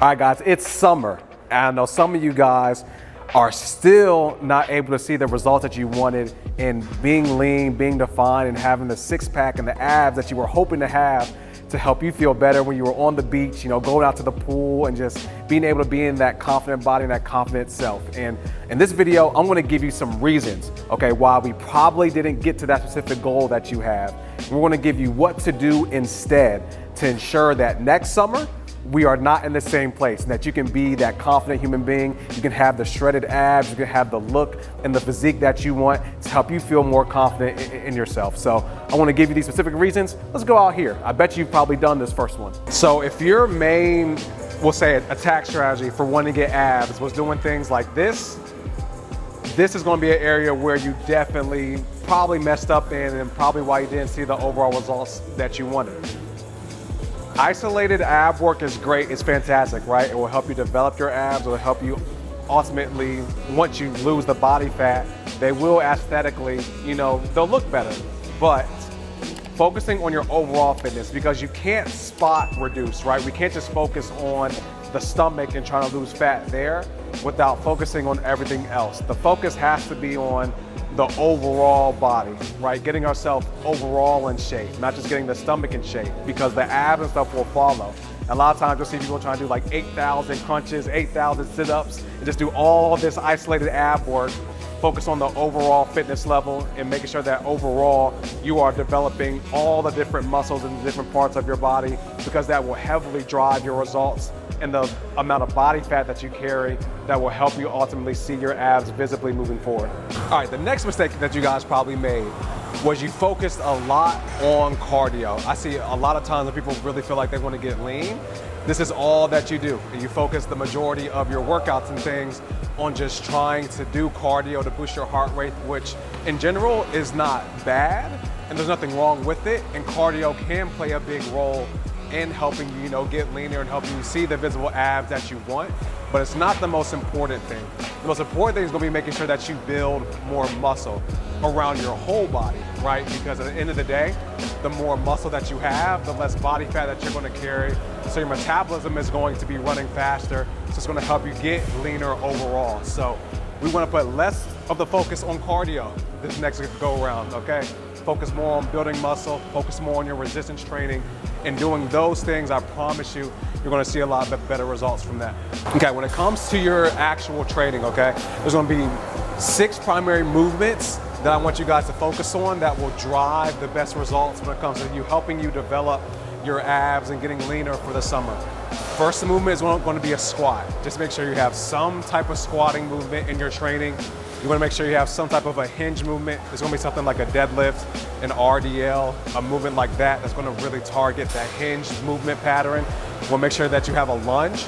All right, guys, it's summer. And I know some of you guys are still not able to see the results that you wanted in being lean, being defined, and having the six pack and the abs that you were hoping to have to help you feel better when you were on the beach, going out to the pool and just being able to be in that confident body and that confident self. And in this video, I'm gonna give you some reasons, okay, why we probably didn't get to that specific goal that you have. And we're gonna give you what to do instead to ensure that next summer, we are not in the same place, and that you can be that confident human being. You can have the shredded abs, you can have the look and the physique that you want to help you feel more confident in yourself. So I want to give you these specific reasons. Let's go out here. I bet you've probably done this first one. So if your main, we'll say attack strategy for wanting to get abs was doing things like this is going to be an area where you definitely probably messed up in, and probably why you didn't see the overall results that you wanted. Isolated ab work is great, it's fantastic, right? It will help you develop your abs, it will help you ultimately, once you lose the body fat, they will aesthetically, they'll look better. But focusing on your overall fitness, because you can't spot reduce, right? We can't just focus on the stomach and trying to lose fat there without focusing on everything else. The focus has to be on the overall body, right? Getting ourselves overall in shape, not just getting the stomach in shape, because the abs and stuff will follow. A lot of times you'll see people trying to do like 8,000 crunches, 8,000 sit-ups, and just do all this isolated ab work. Focus on the overall fitness level and making sure that overall you are developing all the different muscles in the different parts of your body, because that will heavily drive your results and the amount of body fat that you carry that will help you ultimately see your abs visibly moving forward. All right, the next mistake that you guys probably made was you focused a lot on cardio. I see a lot of times when people really feel like they want to get lean, this is all that you do. And you focus the majority of your workouts and things on just trying to do cardio to boost your heart rate, which in general is not bad, and there's nothing wrong with it. And cardio can play a big role in helping you, get leaner and helping you see the visible abs that you want. But it's not the most important thing. The most important thing is gonna be making sure that you build more muscle around your whole body, right? Because at the end of the day, the more muscle that you have, the less body fat that you're gonna carry. So your metabolism is going to be running faster. So it's gonna help you get leaner overall. So we wanna put less of the focus on cardio this next go around, okay? Focus more on building muscle, focus more on your resistance training, and doing those things, I promise you, you're gonna see a lot better results from that. Okay, when it comes to your actual training, okay, there's gonna be 6 primary movements that I want you guys to focus on that will drive the best results when it comes to helping you develop your abs and getting leaner for the summer. First movement is going to be a squat. Just make sure you have some type of squatting movement in your training. You want to make sure you have some type of a hinge movement. It's going to be something like a deadlift, an RDL, a movement like that that's going to really target that hinge movement pattern. You want to make sure that you have a lunge.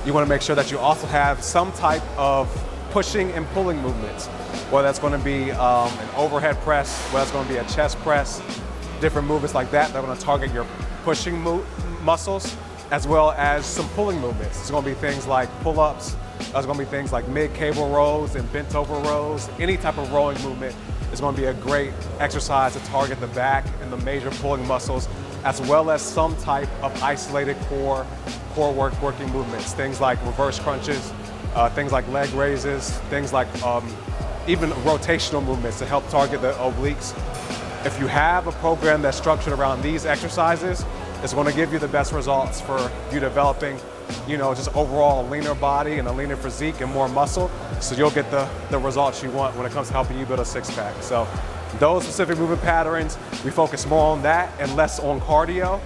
You want to make sure that you also have some type of pushing and pulling movements, whether that's going to be an overhead press, whether it's going to be a chest press, different movements like that that are going to target your pushing muscles, as well as some pulling movements. It's going to be things like pull-ups. There's going to be things like mid-cable rows and bent over rows. Any type of rowing movement is going to be a great exercise to target the back and the major pulling muscles, as well as some type of isolated core working movements. Things like reverse crunches, things like leg raises, things like even rotational movements to help target the obliques. If you have a program that's structured around these exercises, it's going to give you the best results for you developing, just overall a leaner body and a leaner physique and more muscle. So you'll get the results you want when it comes to helping you build a six-pack. So those specific movement patterns, we focus more on that and less on cardio.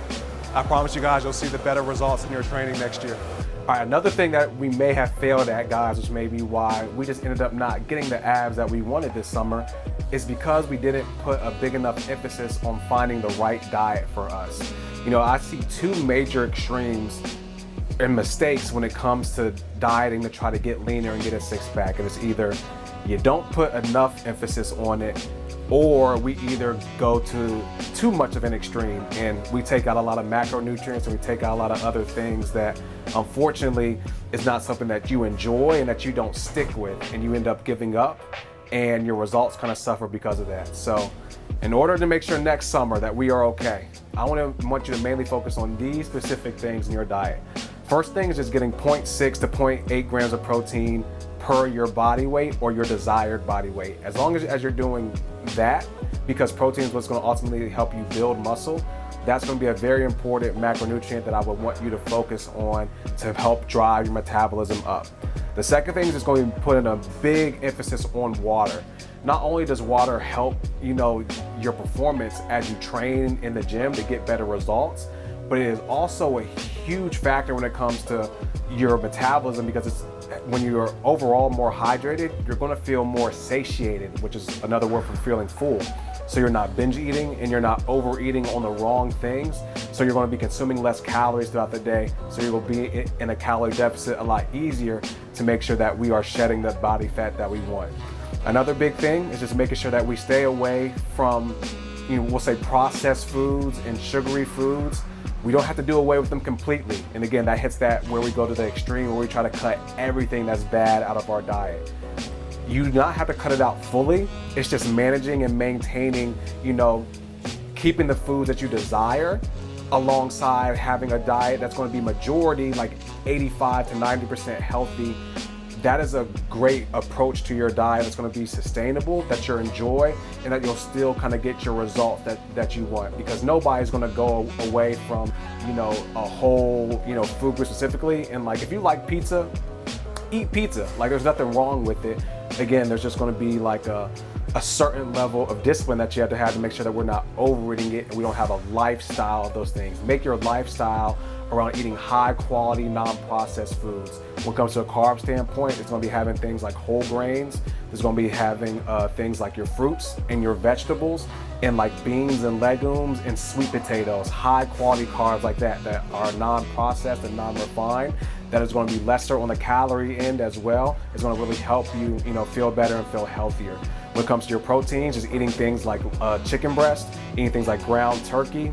I promise you guys, you'll see the better results in your training next year. All right, another thing that we may have failed at, guys, which may be why we just ended up not getting the abs that we wanted this summer, is because we didn't put a big enough emphasis on finding the right diet for us. I see 2 major extremes and mistakes when it comes to dieting to try to get leaner and get a six-pack. And it's either you don't put enough emphasis on it, or we either go to too much of an extreme and we take out a lot of macronutrients and we take out a lot of other things that unfortunately is not something that you enjoy and that you don't stick with, and you end up giving up and your results kind of suffer because of that. So in order to make sure next summer that we are okay, I want you to mainly focus on these specific things in your diet. First thing is just getting 0.6 to 0.8 grams of protein per your body weight or your desired body weight. As long as you're doing that, because protein is what's going to ultimately help you build muscle, that's going to be a very important macronutrient that I would want you to focus on to help drive your metabolism up. The second thing is just going to put in a big emphasis on water. Not only does water help, your performance as you train in the gym to get better results, but it is also a huge factor when it comes to your metabolism, because when you're overall more hydrated, you're going to feel more satiated, which is another word for feeling full. So you're not binge eating and you're not overeating on the wrong things. So you're going to be consuming less calories throughout the day. So you will be in a calorie deficit a lot easier to make sure that we are shedding the body fat that we want. Another big thing is just making sure that we stay away from, we'll say processed foods and sugary foods. We don't have to do away with them completely. And again, that hits that where we go to the extreme, where we try to cut everything that's bad out of our diet. You do not have to cut it out fully. It's just managing and maintaining, keeping the foods that you desire alongside having a diet that's going to be majority, like 85 to 90% healthy. That is a great approach to your diet that's going to be sustainable, that you'll enjoy, and that you'll still kind of get your results that you want. Because nobody's going to go away from, a whole, food group specifically. And like, if you like pizza, eat pizza. Like, there's nothing wrong with it. Again, there's just going to be like a certain level of discipline that you have to make sure that we're not overeating it and we don't have a lifestyle of those things. Make your lifestyle around eating high quality, non-processed foods. When it comes to a carb standpoint, it's going to be having things like whole grains. There's going to be having things like your fruits and your vegetables, and like beans and legumes and sweet potatoes, high quality carbs like that are non-processed and non-refined. That is going to be lesser on the calorie end as well. It's going to really help you, feel better and feel healthier. When it comes to your proteins, just eating things like chicken breast, eating things like ground turkey,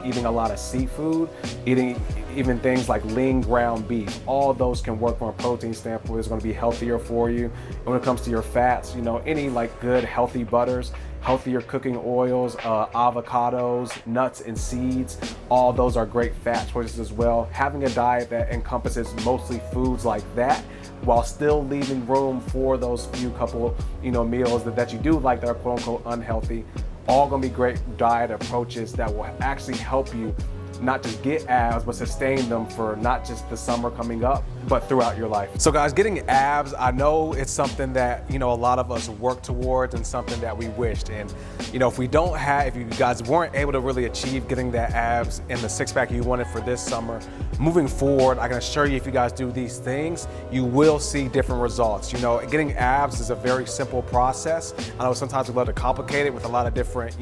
eating a lot of seafood, eating even things like lean ground beef. All those can work from a protein standpoint. It's going to be healthier for you. And when it comes to your fats, any like good healthy butters, healthier cooking oils, avocados, nuts and seeds, all those are great fat choices as well. Having a diet that encompasses mostly foods like that, while still leaving room for those few couple, meals that you do like that are quote unquote unhealthy, all gonna be great diet approaches that will actually help you not just get abs, but sustain them for not just the summer coming up, but throughout your life. So guys, getting abs, I know it's something that, a lot of us work towards and something that we wished. And, if you guys weren't able to really achieve getting that abs and the six pack you wanted for this summer, moving forward, I can assure you if you guys do these things, you will see different results. Getting abs is a very simple process. I know sometimes we love to complicate it with a lot of different,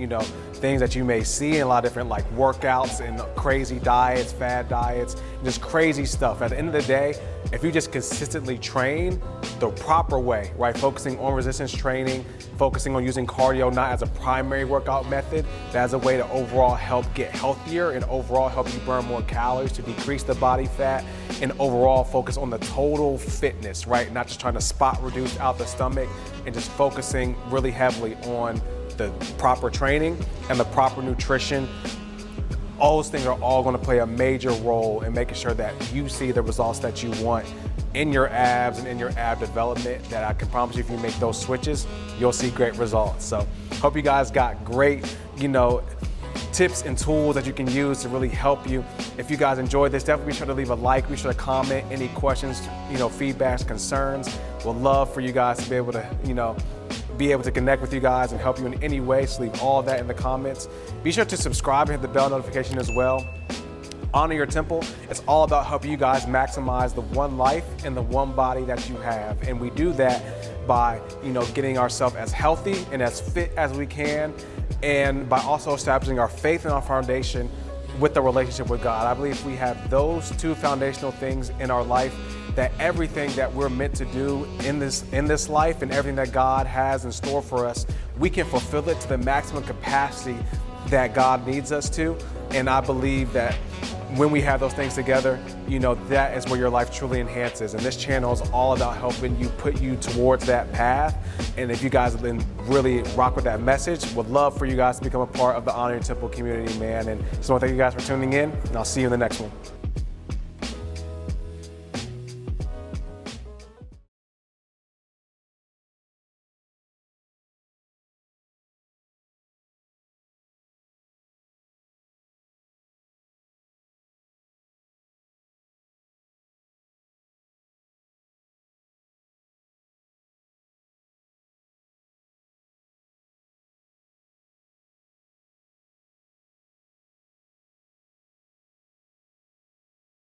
things that you may see, and a lot of different like workouts and crazy diets, fad diets, just crazy stuff. At the end of the day, if you just consistently train the proper way, right? Focusing on resistance training, focusing on using cardio not as a primary workout method, but as a way to overall help get healthier and overall help you burn more calories to decrease the body fat and overall focus on the total fitness, right? Not just trying to spot reduce out the stomach, and just focusing really heavily on the proper training and the proper nutrition. All those things are all going to play a major role in making sure that you see the results that you want in your abs and in your ab development. That I can promise you, if you make those switches, you'll see great results. So hope you guys got great, tips and tools that you can use to really help you. If you guys enjoyed this, definitely be sure to leave a like, be sure to comment any questions, feedbacks, concerns. We'll love for you guys to be able to connect with you guys and help you in any way. So leave all that in the comments. Be sure to subscribe and hit the bell notification as well. Honor Your Temple. It's all about helping you guys maximize the one life and the one body that you have. And we do that by, getting ourselves as healthy and as fit as we can, and by also establishing our faith and our foundation with the relationship with God. I believe if we have those two foundational things in our life, that everything that we're meant to do in this life and everything that God has in store for us, we can fulfill it to the maximum capacity that God needs us to. And I believe that when we have those things together, that is where your life truly enhances. And this channel is all about helping you, put you towards that path. And if you guys have been really rock with that message, would love for you guys to become a part of the Honor Your Temple community, man. And just want to thank you guys for tuning in, and I'll see you in the next one.